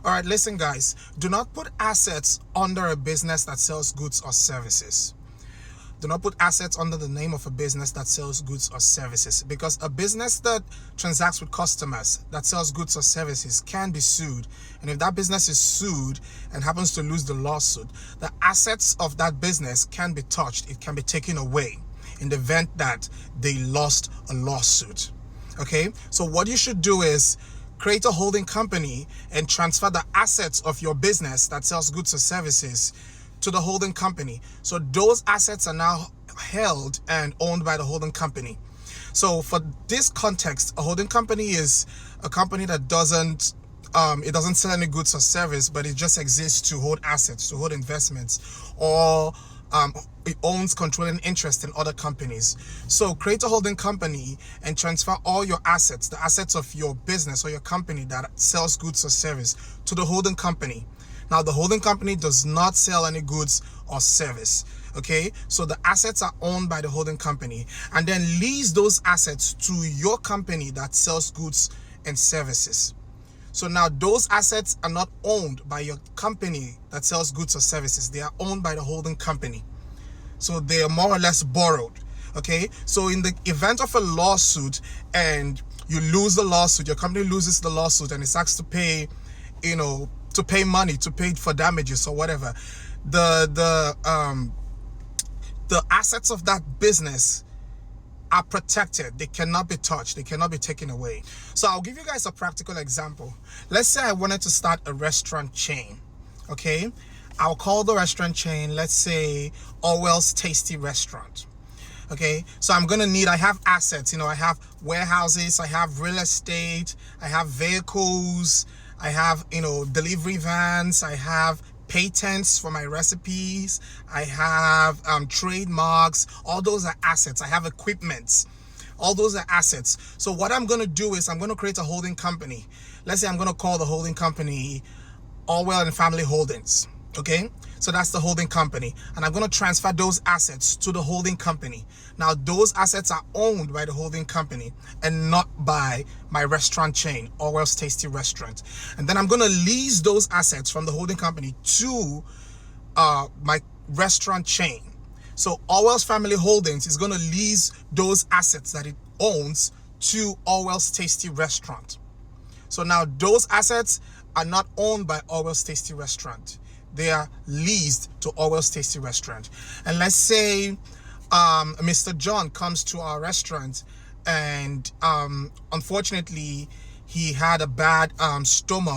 All right, listen, guys. Do not put assets under a business that sells goods or services. Do not put assets under the name of a business that sells goods or services, because a business that transacts with customers, that sells goods or services, can be sued. And if that business is sued and happens to lose the lawsuit, the assets of that business can be touched. It can be taken away in the event that they lost a lawsuit. Okay, so what you should do is create a holding company and transfer the assets of your business that sells goods or services to the holding company. So those assets are now held and owned by the holding company. So for this context, a holding company is a company that doesn't sell any goods or service, but it just exists to hold assets, to hold investments, or it owns controlling interest in other companies. So create a holding company and transfer all your assets, the assets of your business or your company that sells goods or service, to the holding company. Now, the holding company does not sell any goods or service. Okay, so the assets are owned by the holding company, and then lease those assets to your company that sells goods and services. So now those assets are not owned by your company that sells goods or services. They are owned by the holding company. So they are more or less borrowed. Okay, so in the event of a lawsuit and you lose the lawsuit, your company loses the lawsuit and it's asked to pay, to pay money, to pay for damages or whatever, the assets of that business are protected. They cannot be touched. They cannot be taken away. So I'll give you guys a practical example. Let's say I wanted to start a restaurant chain. Okay, I'll call the restaurant chain, let's say, Orwell's Tasty Restaurant. Okay, so I have assets. I have warehouses, I have real estate, I have vehicles, I have, delivery vans, I have patents for my recipes, I have trademarks. All those are assets. I have equipment. All those are assets. So what I'm going to do is I'm going to create a holding company. Let's say I'm going to call the holding company Orwell and Family Holdings. Okay, so that's the holding company, and I'm going to transfer those assets to the holding company. Now those assets are owned by the holding company and not by my restaurant chain, Orwell's Tasty Restaurant. And then I'm going to lease those assets from the holding company to my restaurant chain. So Orwell's Family Holdings is going to lease those assets that it owns to Orwell's Tasty Restaurant. So now those assets are not owned by Orwell's Tasty Restaurant. They are leased to Orwell's Tasty Restaurant. And let's say Mr. John comes to our restaurant and unfortunately he had a bad stomach